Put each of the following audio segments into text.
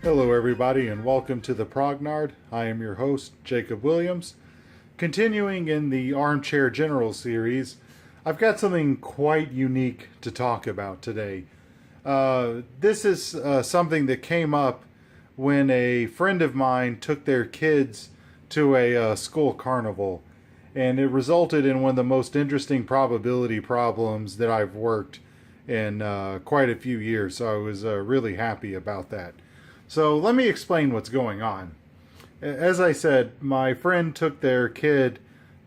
Hello everybody and welcome to the Prognard. I am your host, Jacob Williams. Continuing in the Armchair General series, I've got something quite unique to talk about today. This is something that came up when a friend of mine took their kids to a school carnival, and it resulted in one of the most interesting probability problems that I've worked in quite a few years, so I was really happy about that. So let me explain what's going on. As I said, my friend took their kid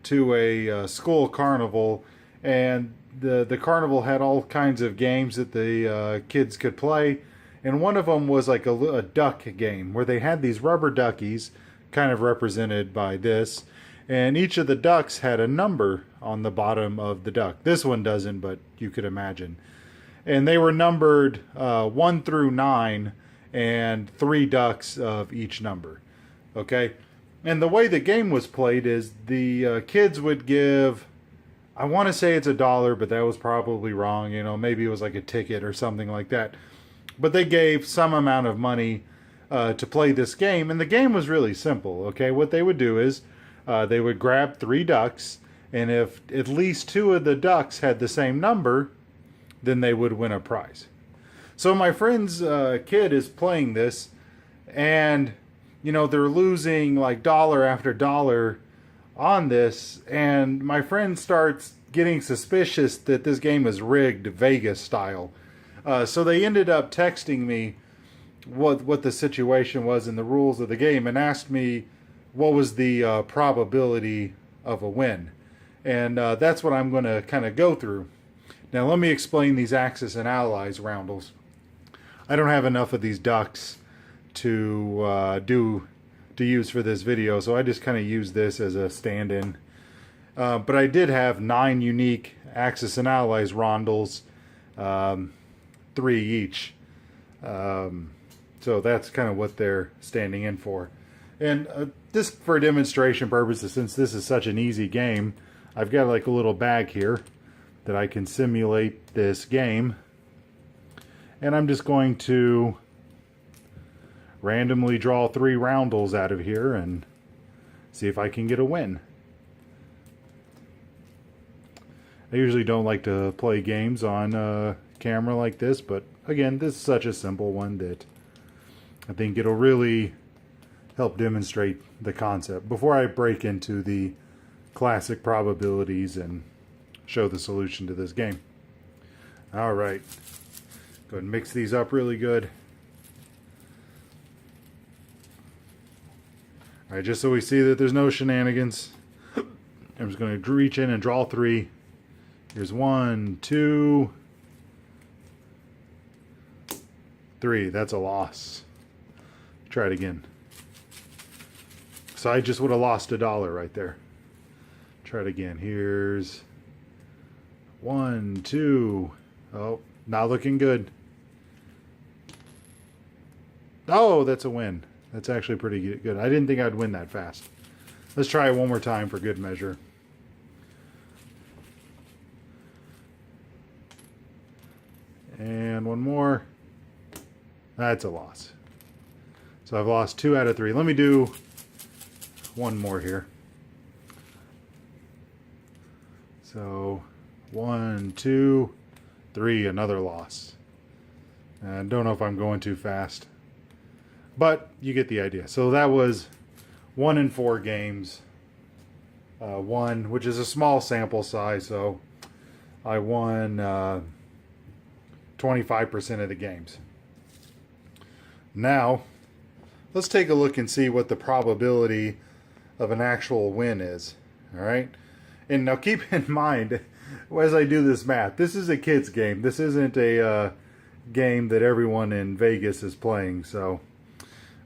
to a school carnival, and the carnival had all kinds of games that the kids could play, and one of them was like a duck game where they had these rubber duckies, kind of represented by this, and each of the ducks had a number on the bottom of the duck. This one doesn't, but you could imagine. And they were numbered 1 through 9, and 3 ducks of each number. Okay? And the way the game was played is the kids would give, I want to say it's $1, but that was probably wrong. You know, maybe it was like a ticket or something like that. But they gave some amount of money to play this game, and the game was really simple. Okay? What they would do is they would grab 3 ducks, and if at least 2 of the ducks had the same number, then they would win a prize. So my friend's kid is playing this, and you know, they're losing like dollar after dollar on this, and my friend starts getting suspicious that this game is rigged Vegas style. So they ended up texting me what the situation was and the rules of the game, and asked me what was the probability of a win. And that's what I'm going to kind of go through. Now let me explain these Axis and Allies roundels. I don't have enough of these ducks to use for this video, so I just kind of use this as a stand-in. But I did have 9 unique Axis and Allies rondels, 3 each. So that's kind of what they're standing in for. And just for demonstration purposes, since this is such an easy game, I've got like a little bag here that I can simulate this game. And I'm just going to randomly draw 3 roundels out of here and see if I can get a win. I usually don't like to play games on camera like this, but again, this is such a simple one that I think it'll really help demonstrate the concept before I break into the classic probabilities and show the solution to this game. All right. Go ahead and mix these up really good. Alright, just so we see that there's no shenanigans, I'm just going to reach in and draw 3. Here's 1, 2, 3. That's a loss. Try it again. So I just would have lost $1 right there. Try it again. Here's 1, 2. Oh, not looking good. Oh, that's a win. That's actually pretty good. I didn't think I'd win that fast. Let's try it one more time for good measure. And one more. That's a loss. So I've lost 2 out of 3. Let me do one more here. So 1, 2, 3, another loss. And don't know if I'm going too fast. But you get the idea. So that was 1 in 4 games. 1, which is a small sample size, so I won 25% of the games. Now, let's take a look and see what the probability of an actual win is. Alright? And now keep in mind, as I do this math, this is a kid's game. This isn't a game that everyone in Vegas is playing, so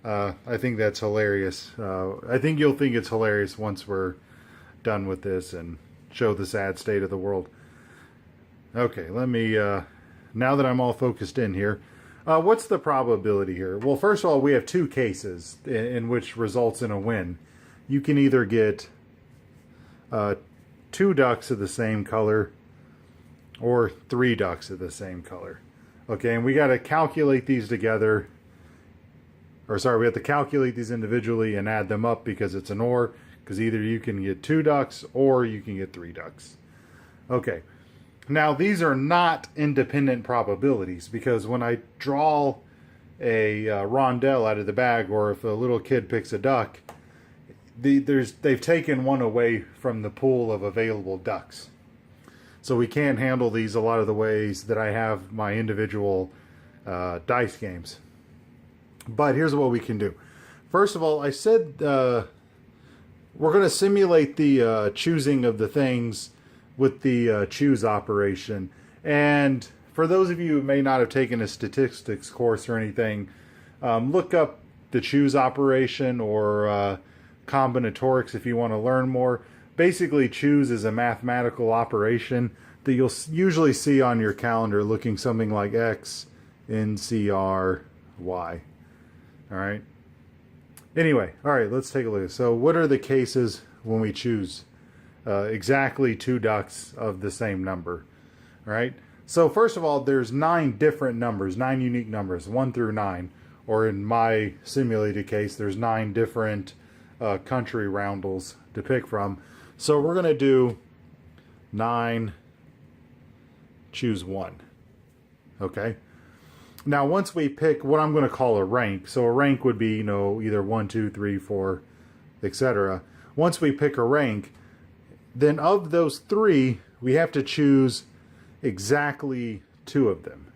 I think that's hilarious. I think you'll think it's hilarious once we're done with this and show the sad state of the world. Okay, let me, now that I'm all focused in here, what's the probability here? Well, first of all, we have 2 cases in which results in a win. You can either get 2 ducks of the same color or 3 ducks of the same color. Okay, and we got to calculate these together or sorry, we have to calculate these individually and add them up because it's an or, because either you can get 2 ducks or you can get 3 ducks. Okay, now these are not independent probabilities, because when I draw a rondelle out of the bag, or if a little kid picks a duck, they've taken one away from the pool of available ducks. So we can't handle these a lot of the ways that I have my individual dice games. But here's what we can do. First of all, I said we're going to simulate the choosing of the things with the choose operation. And for those of you who may not have taken a statistics course or anything, look up the choose operation or combinatorics if you want to learn more. Basically, choose is a mathematical operation that you'll usually see on your calendar looking something like X, NCR, Y. All right. Anyway, all right, let's take a look. So what are the cases when we choose exactly 2 ducks of the same number? All right. So first of all, there's 9 different numbers, 9 unique numbers, 1 through 9. Or in my simulated case, there's 9 different country roundels to pick from. So we're going to do 9, choose 1. Okay. Now, once we pick what I'm going to call a rank, so a rank would be, either 1, 2, 3, 4, etc. Once we pick a rank, then of those 3, we have to choose exactly 2 of them.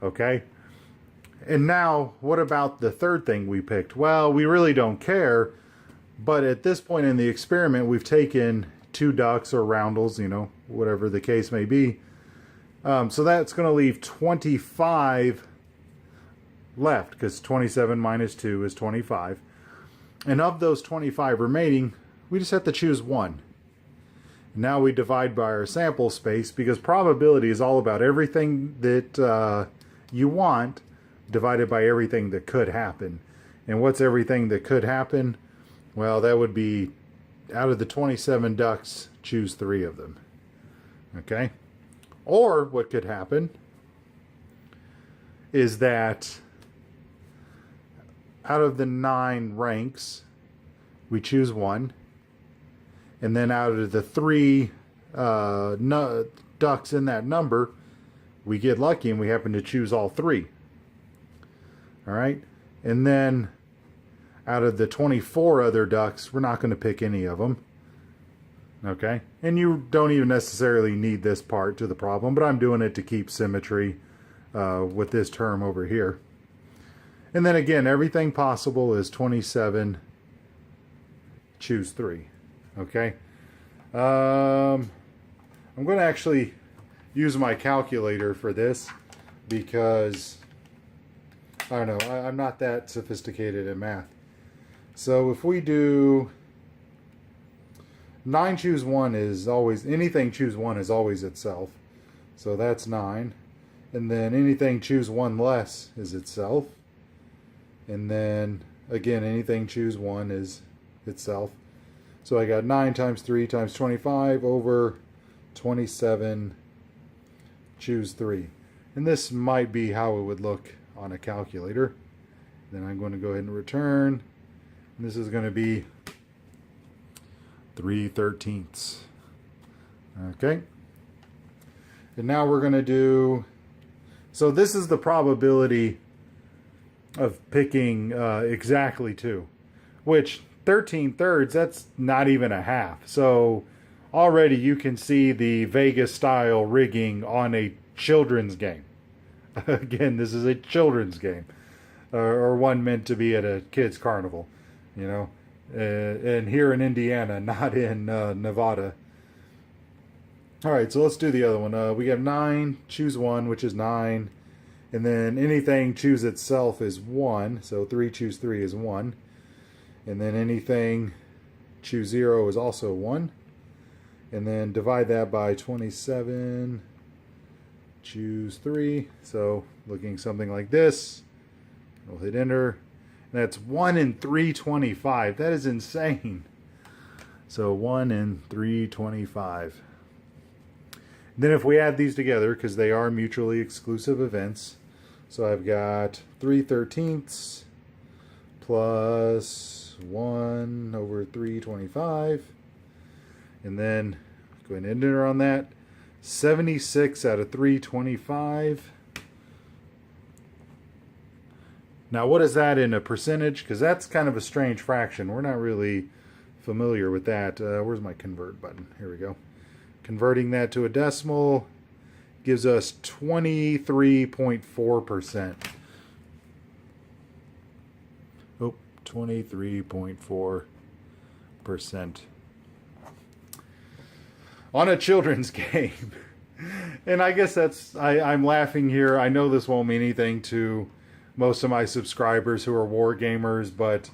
Okay? And now, what about the third thing we picked? Well, we really don't care, but at this point in the experiment, we've taken 2 ducks or roundels, whatever the case may be. So that's going to leave 25 left, because 27 minus 2 is 25. And of those 25 remaining, we just have to choose 1. Now we divide by our sample space, because probability is all about everything that you want divided by everything that could happen. And what's everything that could happen? Well, that would be, out of the 27 ducks, choose 3 of them. Okay? Or what could happen is that out of the 9 ranks, we choose 1. And then out of the 3 ducks in that number, we get lucky and we happen to choose all 3. All right? And then out of the 24 other ducks, we're not going to pick any of them. Okay? And you don't even necessarily need this part to the problem, but I'm doing it to keep symmetry with this term over here. And then again, everything possible is 27, choose 3. Okay? I'm going to actually use my calculator for this, because I don't know, I'm not that sophisticated in math. So if we do 9 choose 1 is always, anything choose 1 is always itself. So that's 9. And then anything choose 1 less is itself. And then again, anything choose 1 is itself. So I got 9 times 3 times 25 over 27 choose 3. And this might be how it would look on a calculator. Then I'm going to go ahead and return. And this is going to be 3/13. Okay. And now we're going to do, so this is the probability of picking exactly 2, which 13/3, that's not even a half. So already you can see the Vegas style rigging on a children's game. Again, this is a children's game, or one meant to be at a kid's carnival, and here in Indiana, not in Nevada. All right, so let's do the other one. We have 9, choose 1, which is 9. And then anything choose itself is 1. So 3 choose 3 is 1. And then anything choose 0 is also 1. And then divide that by 27, choose 3. So looking something like this. We'll hit enter. And that's 1 in 325. That is insane. So 1 in 325. Then if we add these together, because they are mutually exclusive events, so I've got 3/13 plus 1 over 325. And then go ahead and enter on that. 76 out of 325. Now, what is that in a percentage? Because that's kind of a strange fraction. We're not really familiar with that. Where's my convert button? Here we go. Converting that to a decimal gives us 23.4%. Oh, 23.4% on a children's game. And I guess I'm laughing here. I know this won't mean anything to most of my subscribers who are war gamers, but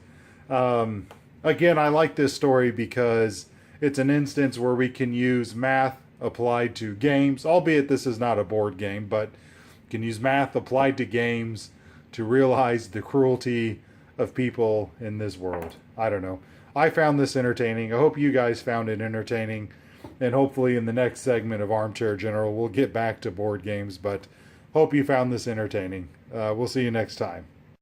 again, I like this story because it's an instance where we can use math applied to games, albeit this is not a board game, but you can use math applied to games to realize the cruelty of people in this world. I don't know. I found this entertaining. I hope you guys found it entertaining, and hopefully in the next segment of Armchair General, we'll get back to board games, but hope you found this entertaining. We'll see you next time.